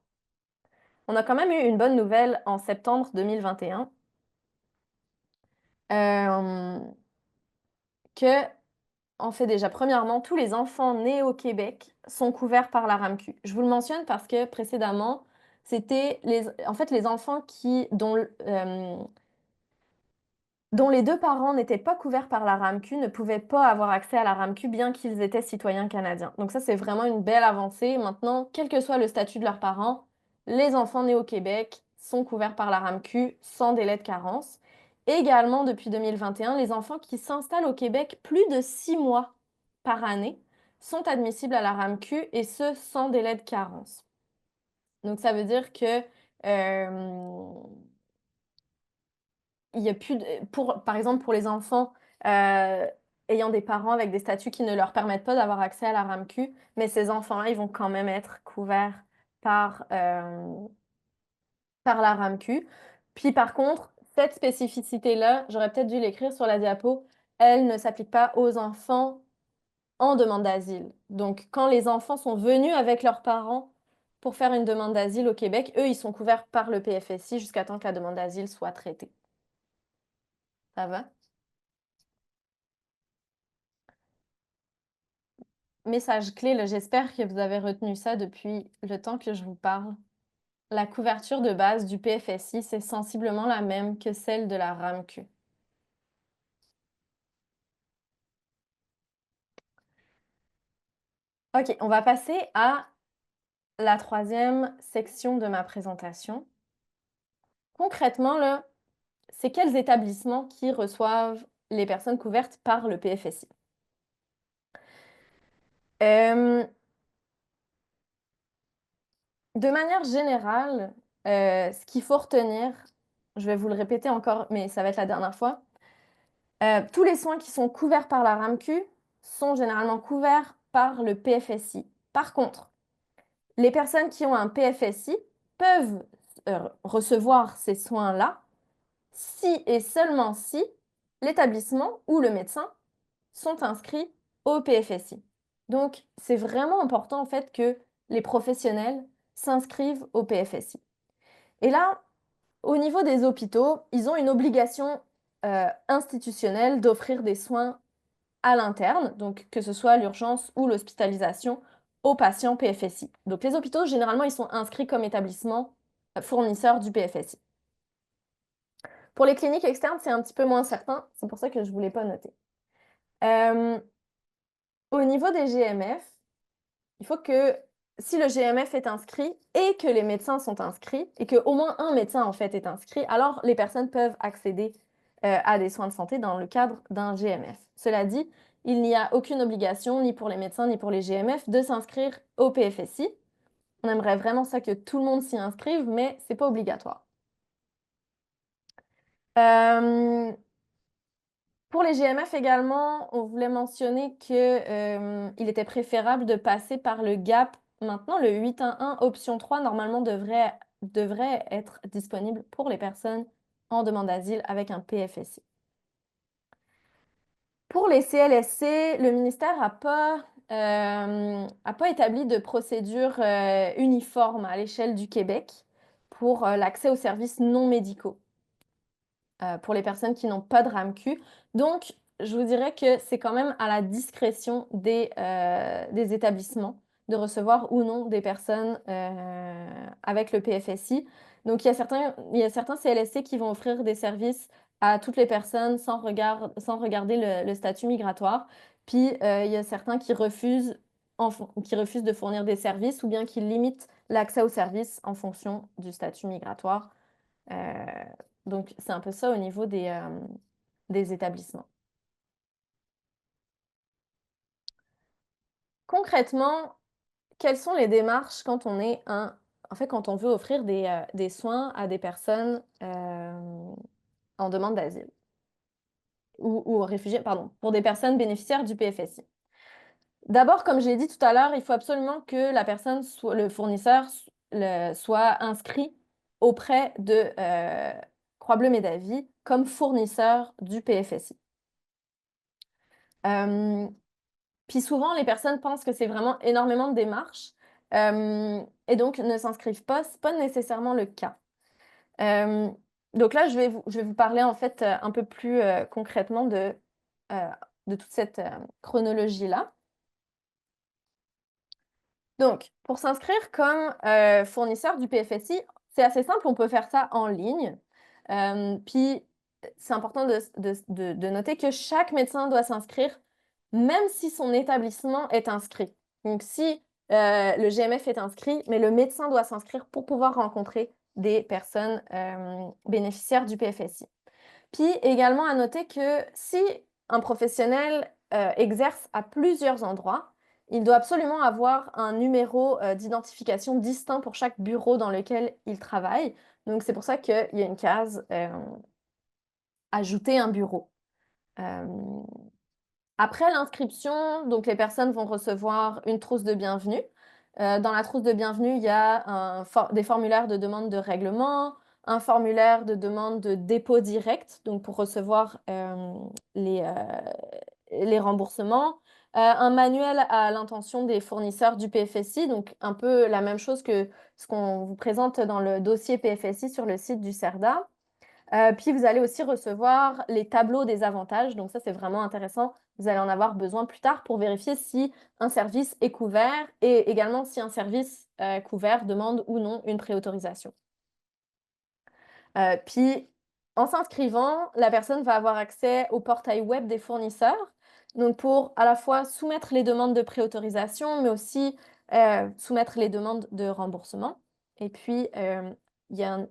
on a quand même eu une bonne nouvelle en septembre 2021. Que En fait, déjà, premièrement, tous les enfants nés au Québec sont couverts par la RAMQ. Je vous le mentionne parce que précédemment, c'était en fait, les enfants dont les deux parents n'étaient pas couverts par la RAMQ ne pouvaient pas avoir accès à la RAMQ bien qu'ils étaient citoyens canadiens. Donc ça, c'est vraiment une belle avancée. Maintenant, quel que soit le statut de leurs parents, les enfants nés au Québec sont couverts par la RAMQ sans délai de carence. Également, depuis 2021, les enfants qui s'installent au Québec plus de 6 mois par année sont admissibles à la RAMQ et ce, sans délai de carence. Donc ça veut dire que il y a plus par exemple, pour les enfants ayant des parents avec des statuts qui ne leur permettent pas d'avoir accès à la RAMQ, mais ces enfants-là, ils vont quand même être couverts par, par la RAMQ. Puis par contre, cette spécificité-là, j'aurais peut-être dû l'écrire sur la diapo, elle ne s'applique pas aux enfants en demande d'asile. Donc, quand les enfants sont venus avec leurs parents pour faire une demande d'asile au Québec, eux, ils sont couverts par le PFSI jusqu'à temps que la demande d'asile soit traitée. Ça va? Message clé, là, j'espère que vous avez retenu ça depuis le temps que je vous parle. La couverture de base du PFSI, c'est sensiblement la même que celle de la RAMQ. Ok, on va passer à la troisième section de ma présentation. Concrètement, là, c'est quels établissements qui reçoivent les personnes couvertes par le PFSI. De manière générale, ce qu'il faut retenir, je vais vous le répéter encore, mais ça va être la dernière fois, tous les soins qui sont couverts par la RAMQ sont généralement couverts par le PFSI. Par contre, les personnes qui ont un PFSI peuvent recevoir ces soins-là si et seulement si l'établissement ou le médecin sont inscrits au PFSI. Donc, c'est vraiment important en fait que les professionnels s'inscrivent au PFSI. Et là, au niveau des hôpitaux, ils ont une obligation institutionnelle d'offrir des soins à l'interne, donc que ce soit l'urgence ou l'hospitalisation, aux patients PFSI. Donc les hôpitaux, généralement, ils sont inscrits comme établissement fournisseur du PFSI. Pour les cliniques externes, c'est un petit peu moins certain, c'est pour ça que je ne voulais pas noter. Au niveau des GMF, il faut que si le GMF est inscrit et que les médecins sont inscrits et qu'au moins un médecin en fait est inscrit, alors les personnes peuvent accéder à des soins de santé dans le cadre d'un GMF. Cela dit, il n'y a aucune obligation ni pour les médecins ni pour les GMF de s'inscrire au PFSI. On aimerait vraiment ça que tout le monde s'y inscrive, mais c'est pas obligatoire. Pour les GMF également, on voulait mentionner qu'il était préférable de passer par le GAP. Maintenant, le 811 option 3, normalement, devrait être disponible pour les personnes en demande d'asile avec un PFSI. Pour les CLSC, le ministère n'a pas a pas établi de procédure uniforme à l'échelle du Québec pour l'accès aux services non médicaux pour les personnes qui n'ont pas de RAMQ. Donc, je vous dirais que c'est quand même à la discrétion des établissements de recevoir ou non des personnes avec le PFSI. Donc, il y a certains CLSC qui vont offrir des services à toutes les personnes sans regarder le statut migratoire. Puis, il y a certains qui refusent de fournir des services ou bien qui limitent l'accès aux services en fonction du statut migratoire. Euh, donc, c'est un peu ça au niveau des établissements. Concrètement, quelles sont les démarches quand quand on veut offrir des soins à des personnes en demande d'asile ou aux réfugiés, pardon, pour des personnes bénéficiaires du PFSI? D'abord, comme j'ai dit tout à l'heure, il faut absolument que la personne, le fournisseur, soit inscrit auprès de Croix-Bleu-Médavie comme fournisseur du PFSI. Puis souvent, les personnes pensent que c'est vraiment énormément de démarches et donc ne s'inscrivent pas. Ce n'est pas nécessairement le cas. Donc là, je vais vous parler en fait un peu plus concrètement de toute cette chronologie-là. Donc, pour s'inscrire comme fournisseur du PFSI, c'est assez simple, on peut faire ça en ligne. Puis, c'est important de noter que chaque médecin doit s'inscrire, même si son établissement est inscrit. Donc, si le GMF est inscrit, mais le médecin doit s'inscrire pour pouvoir rencontrer des personnes bénéficiaires du PFSI. Puis, également à noter que si un professionnel exerce à plusieurs endroits, il doit absolument avoir un numéro d'identification distinct pour chaque bureau dans lequel il travaille. Donc, c'est pour ça qu'il y a une case ajouter un bureau. Après l'inscription, donc les personnes vont recevoir une trousse de bienvenue. Dans la trousse de bienvenue, il y a des formulaires de demande de règlement, un formulaire de demande de dépôt direct, donc pour recevoir les remboursements, un manuel à l'intention des fournisseurs du PFSI, donc un peu la même chose que ce qu'on vous présente dans le dossier PFSI sur le site du CERDA. Puis vous allez aussi recevoir les tableaux des avantages, donc ça c'est vraiment intéressant. Vous allez en avoir besoin plus tard pour vérifier si un service est couvert et également si un service couvert demande ou non une préautorisation. Puis, en s'inscrivant, la personne va avoir accès au portail web des fournisseurs, donc pour à la fois soumettre les demandes de préautorisation, mais aussi soumettre les demandes de remboursement. Et puis, il y a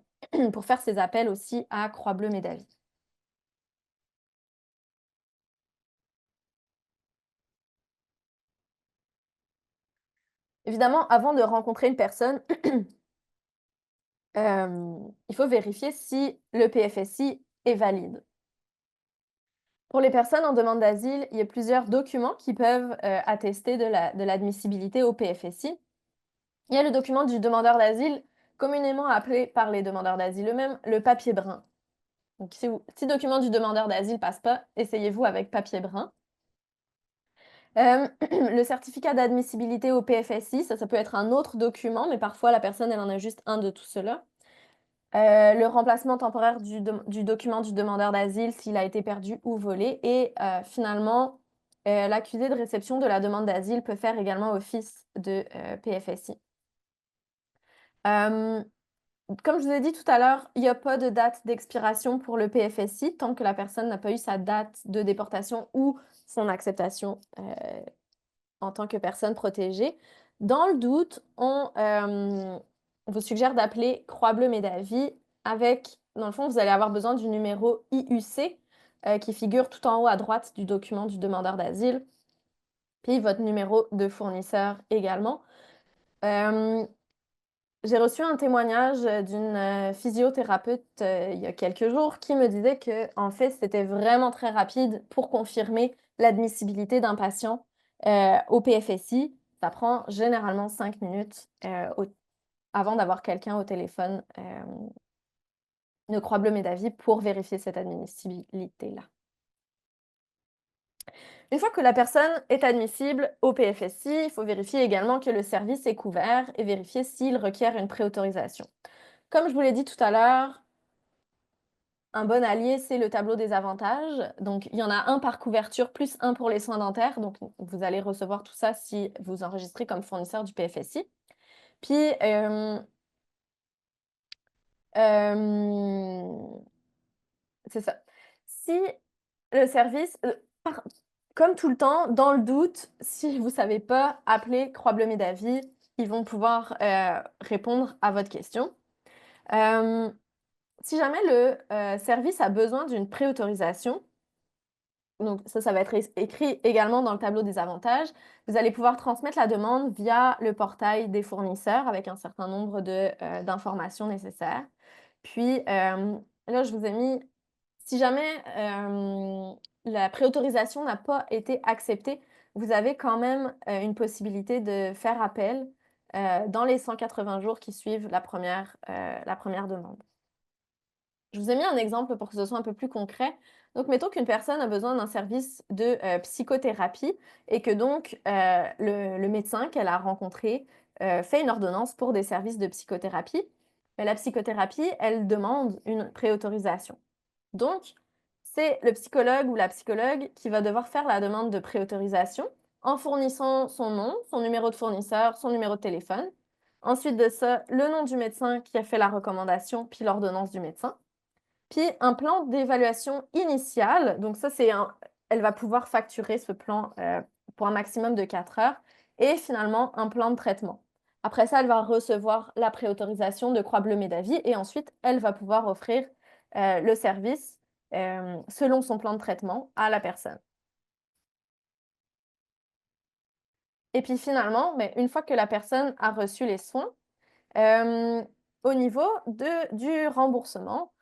pour faire ces appels aussi à Croix-Bleu-Médavie. Évidemment, avant de rencontrer une personne, il faut vérifier si le PFSI est valide. Pour les personnes en demande d'asile, il y a plusieurs documents qui peuvent attester de l'admissibilité au PFSI. Il y a le document du demandeur d'asile, communément appelé par les demandeurs d'asile eux-mêmes le papier brun. Donc, si le document du demandeur d'asile ne passe pas, essayez-vous avec papier brun. Le certificat d'admissibilité au PFSI, ça peut être un autre document, mais parfois la personne elle en a juste un de tout cela. Le remplacement temporaire du document du demandeur d'asile s'il a été perdu ou volé. Et finalement, l'accusé de réception de la demande d'asile peut faire également office de PFSI. Comme je vous ai dit tout à l'heure, il n'y a pas de date d'expiration pour le PFSI tant que la personne n'a pas eu sa date de déportation ou son acceptation en tant que personne protégée. Dans le doute, on vous suggère d'appeler Croix-Bleu-Médavie avec, dans le fond, vous allez avoir besoin du numéro IUC qui figure tout en haut à droite du document du demandeur d'asile, puis votre numéro de fournisseur également. J'ai reçu un témoignage d'une physiothérapeute il y a quelques jours qui me disait que, en fait, c'était vraiment très rapide pour confirmer l'admissibilité d'un patient au PFSI. Ça prend généralement 5 minutes avant d'avoir quelqu'un au téléphone de Croix-Bleu-Médavie pour vérifier cette admissibilité-là. Une fois que la personne est admissible au PFSI, il faut vérifier également que le service est couvert et vérifier s'il requiert une préautorisation. Comme je vous l'ai dit tout à l'heure, un bon allié, c'est le tableau des avantages. Donc, il y en a un par couverture, plus un pour les soins dentaires. Donc, vous allez recevoir tout ça si vous enregistrez comme fournisseur du PFSI. Puis, c'est ça. Si le service, comme tout le temps, dans le doute, si vous ne savez pas, appelez Croix Bleue Médavie. Ils vont pouvoir répondre à votre question. Si jamais le service a besoin d'une préautorisation, donc ça va être écrit également dans le tableau des avantages, vous allez pouvoir transmettre la demande via le portail des fournisseurs avec un certain nombre d'informations nécessaires. Puis là, je vous ai mis, si jamais la préautorisation n'a pas été acceptée, vous avez quand même une possibilité de faire appel dans les 180 jours qui suivent la première demande. Je vous ai mis un exemple pour que ce soit un peu plus concret. Donc, mettons qu'une personne a besoin d'un service de psychothérapie et que donc le médecin qu'elle a rencontré fait une ordonnance pour des services de psychothérapie. Mais la psychothérapie, elle demande une préautorisation. Donc, c'est le psychologue ou la psychologue qui va devoir faire la demande de préautorisation en fournissant son nom, son numéro de fournisseur, son numéro de téléphone. Ensuite de ça, le nom du médecin qui a fait la recommandation, puis l'ordonnance du médecin. Puis un plan d'évaluation initiale, donc ça elle va pouvoir facturer ce plan pour un maximum de 4 heures et finalement un plan de traitement. Après ça, elle va recevoir la préautorisation de Croix Bleue Médavie et ensuite elle va pouvoir offrir le service selon son plan de traitement à la personne. Et puis finalement, une fois que la personne a reçu les soins, au niveau du remboursement,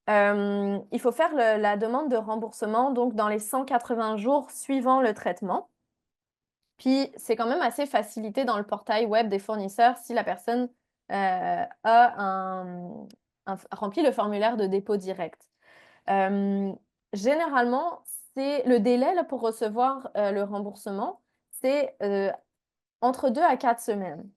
il faut faire la demande de remboursement donc dans les 180 jours suivant le traitement. Puis c'est quand même assez facilité dans le portail web des fournisseurs si la personne a rempli le formulaire de dépôt direct. Généralement, c'est le délai là, pour recevoir le remboursement, c'est entre 2 à 4 semaines.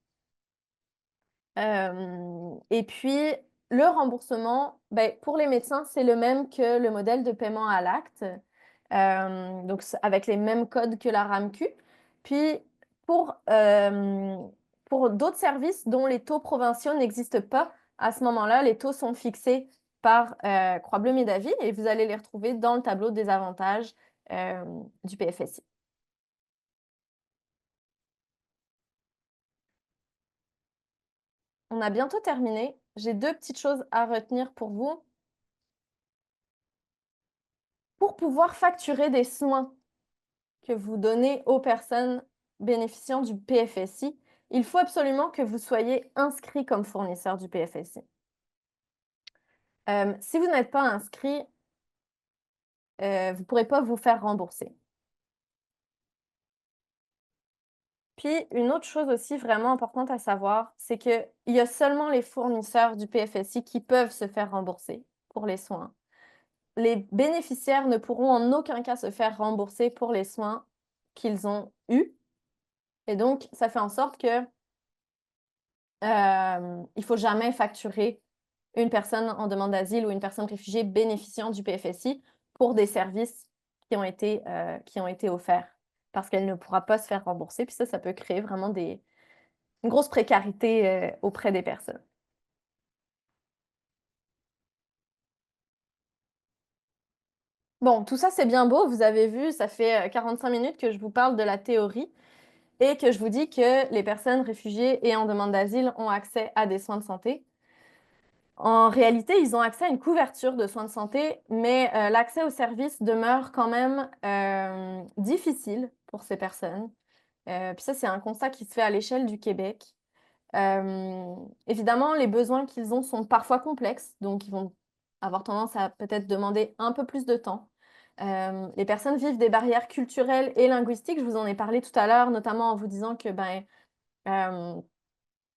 Et puis le remboursement, pour les médecins, c'est le même que le modèle de paiement à l'acte, donc avec les mêmes codes que la RAMQ. Puis pour d'autres services dont les taux provinciaux n'existent pas, à ce moment-là, les taux sont fixés par Croix Bleue Médavie et vous allez les retrouver dans le tableau des avantages du PFSI. On a bientôt terminé. J'ai 2 petites choses à retenir pour vous. Pour pouvoir facturer des soins que vous donnez aux personnes bénéficiant du PFSI, il faut absolument que vous soyez inscrit comme fournisseur du PFSI. Si vous n'êtes pas inscrit, vous ne pourrez pas vous faire rembourser. Puis, une autre chose aussi vraiment importante à savoir, c'est qu'il y a seulement les fournisseurs du PFSI qui peuvent se faire rembourser pour les soins. Les bénéficiaires ne pourront en aucun cas se faire rembourser pour les soins qu'ils ont eus. Et donc, ça fait en sorte que il faut jamais facturer une personne en demande d'asile ou une personne réfugiée bénéficiant du PFSI pour des services qui ont été offerts parce qu'elle ne pourra pas se faire rembourser. Puis ça peut créer vraiment une grosse précarité auprès des personnes. Bon, tout ça, c'est bien beau. Vous avez vu, ça fait 45 minutes que je vous parle de la théorie et que je vous dis que les personnes réfugiées et en demande d'asile ont accès à des soins de santé. En réalité, ils ont accès à une couverture de soins de santé, mais l'accès aux services demeure quand même difficile pour ces personnes. Puis ça, c'est un constat qui se fait à l'échelle du Québec. Évidemment, les besoins qu'ils ont sont parfois complexes, donc ils vont avoir tendance à peut-être demander un peu plus de temps. Les personnes vivent des barrières culturelles et linguistiques. Je vous en ai parlé tout à l'heure, notamment en vous disant que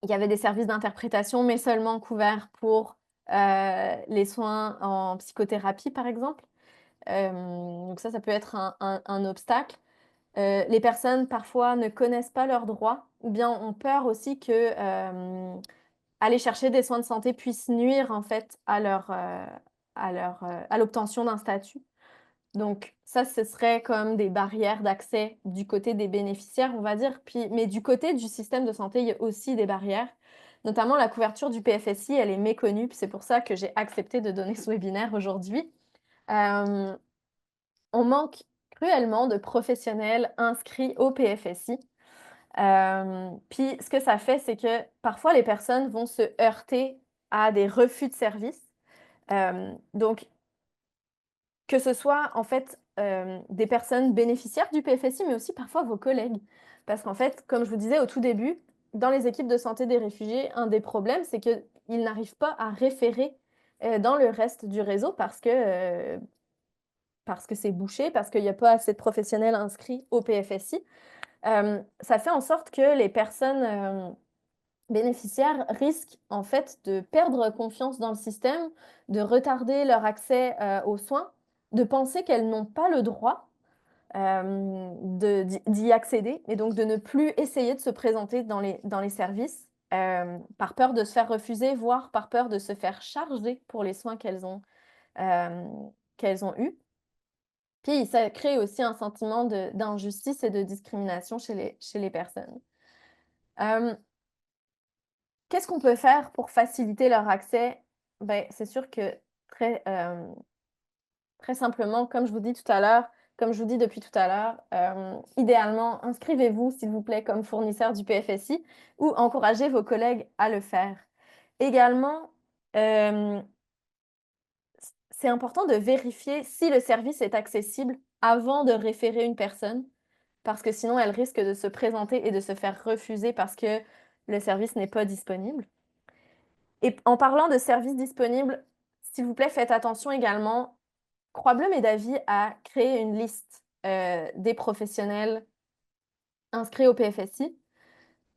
il y avait des services d'interprétation, mais seulement couverts pour les soins en psychothérapie, par exemple. Donc ça peut être un obstacle. Les personnes parfois ne connaissent pas leurs droits ou bien ont peur aussi que, aller chercher des soins de santé puisse nuire en fait à l'obtention d'un statut. Donc ça, ce serait comme des barrières d'accès du côté des bénéficiaires, on va dire. Puis mais du côté du système de santé, il y a aussi des barrières, notamment la couverture du PFSI, elle est méconnue, puis c'est pour ça que j'ai accepté de donner ce webinaire aujourd'hui. Hem, on manque cruellement de professionnels inscrits au PFSI. Puis ce que ça fait, c'est que parfois les personnes vont se heurter à des refus de services. Donc que ce soit en fait, des personnes bénéficiaires du PFSI, mais aussi parfois vos collègues. Parce qu'en fait, comme je vous disais au tout début, dans les équipes de santé des réfugiés, un des problèmes, c'est qu'ils n'arrivent pas à référer, dans le reste du réseau parce que c'est bouché, parce qu'il y a pas assez de professionnels inscrits au PFSI. Ça fait en sorte que les personnes, bénéficiaires risquent en fait de perdre confiance dans le système, de retarder leur accès, aux soins, de penser qu'elles n'ont pas le droit, d'y accéder et donc de ne plus essayer de se présenter dans les services, par peur de se faire refuser, voire par peur de se faire charger pour les soins hem, qu'elles ont eus. Puis ça crée aussi un sentiment d'injustice et de discrimination chez les personnes. Hem Qu'est-ce qu'on peut faire pour faciliter leur accès? Ben c'est sûr que très, très simplement, comme je vous dis tout à l'heure, comme je vous dis depuis tout à l'heure, idéalement, inscrivez-vous, s'il vous plaît, comme fournisseur du PFSI ou encouragez vos collègues à le faire. Également, hem, c'est important de vérifier si le service est accessible avant de référer une personne, parce que sinon elle risque de se présenter et de se faire refuser parce que le service n'est pas disponible. Et en parlant de services disponibles, s'il vous plaît, faites attention également. Croix Bleue Met Davy a créé une liste, des professionnels inscrits au PFSI.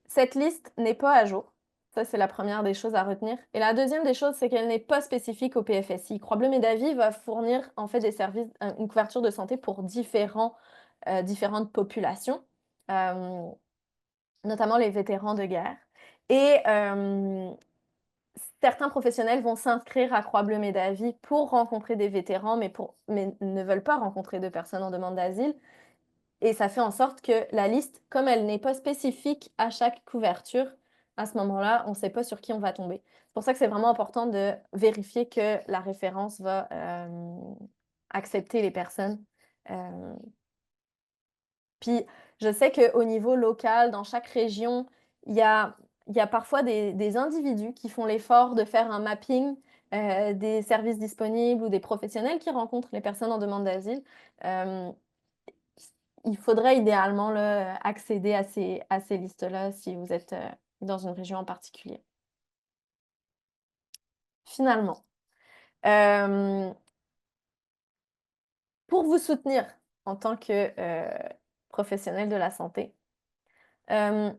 Cette liste n'est pas à jour. Ça, c'est la première des choses à retenir et la deuxième des choses, c'est qu'elle n'est pas spécifique au PFSI. Croix Bleue Met Davy va fournir, en fait, des services, une couverture de santé pour différentes populations, hem, notamment les vétérans de guerre et certains professionnels vont s'inscrire à Croix Bleue Met Davy pour rencontrer des vétérans, mais ne veulent pas rencontrer de personnes en demande d'asile et ça fait en sorte que la liste, comme elle n'est pas spécifique à chaque couverture, à ce moment-là, on ne sait pas sur qui on va tomber. C'est pour ça que c'est vraiment important de vérifier que la référence va, accepter les personnes, hem puis je sais qu'au niveau local, dans chaque région, il y a il y a parfois des individus qui font l'effort de faire un mapping, des services disponibles ou des professionnels qui rencontrent les personnes en demande d'asile. Hem, il faudrait idéalement là, accéder à ces listes-là si vous êtes, dans une région en particulier. Finalement, hem, pour vous soutenir en tant que, professionnel de la santé, hem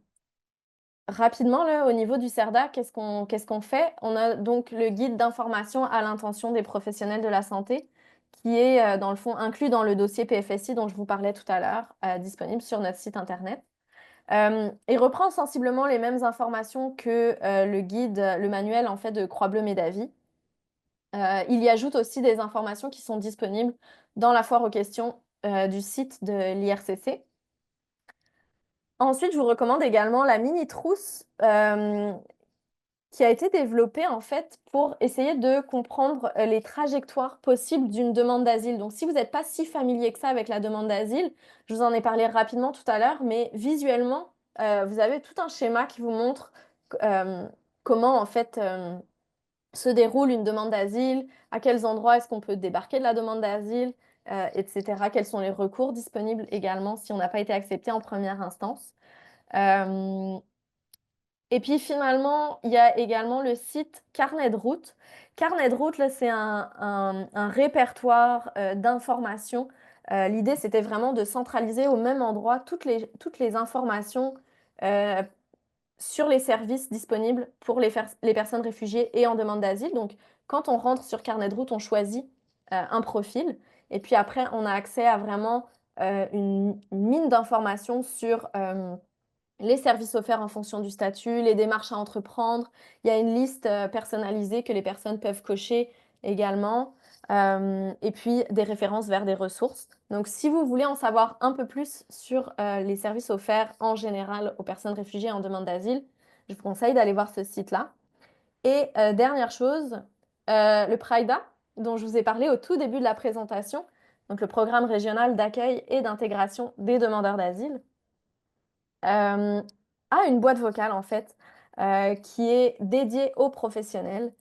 rapidement, là, au niveau du CERDA, qu'est-ce qu'on fait? On a donc le guide d'information à l'intention des professionnels de la santé qui est, dans le fond, inclus dans le dossier PFSI dont je vous parlais tout à l'heure, disponible sur notre site internet. Il reprend sensiblement les mêmes informations que, le manuel, en fait, de Croix Bleue Met Davy. Il y ajoute aussi des informations qui sont disponibles dans la foire aux questions, du site de l'IRCC. Ensuite, je vous recommande également la mini trousse, qui a été développée, en fait, pour essayer de comprendre, les trajectoires possibles d'une demande d'asile. Donc si vous n'êtes pas si familier que ça avec la demande d'asile, je vous en ai parlé rapidement tout à l'heure, mais visuellement, vous avez tout un schéma qui vous montre comment, en fait, se déroule une demande d'asile, à quels endroits est-ce qu'on peut débarquer de la demande d'asile, et cetera. Quels sont les recours disponibles également si on n'a pas été accepté en première instance. Hem Et puis finalement, il y a également le site Carnet de route. Carnet de route, là, c'est un répertoire, d'informations. L'idée, c'était vraiment de centraliser au même endroit toutes les informations, heu, sur les services disponibles pour les personnes réfugiées et en demande d'asile. Donc quand on rentre sur Carnet de route, on choisit, un profil Et puis après, on a accès à vraiment une mine d'informations sur les services offerts en fonction du statut, les démarches à entreprendre. Il y a une liste personnalisée que les personnes peuvent cocher également, et puis des références vers des ressources. Donc, si vous voulez en savoir un peu plus sur les services offerts en général aux personnes réfugiées en demande d'asile, je vous conseille d'aller voir ce site-là. Et dernière chose, le PRIDA, dont je vous ai parlé au tout début de la présentation, donc le programme régional d'accueil et d'intégration des demandeurs d'asile, a une boîte vocale en fait, qui est dédiée aux professionnels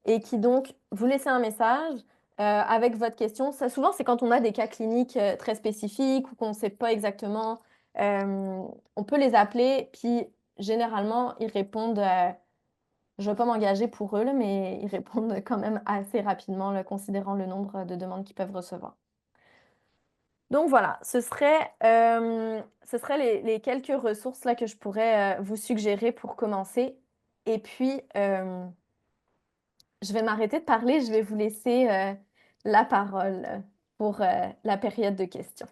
et qui donc vous laissez un message, avec votre question. Ça souvent, c'est quand on a des cas cliniques, très spécifiques ou qu'on ne sait pas exactement, on peut les appeler, puis généralement, ils répondent, je ne veux pas m'engager pour eux là, mais ils répondent quand même assez rapidement là, considérant le nombre de demandes qu'ils peuvent recevoir. Donc voilà, ce serait les quelques ressources là que je pourrais, vous suggérer pour commencer et puis, je vais m'arrêter de parler, je vais vous laisser, la parole, pour, la période de questions.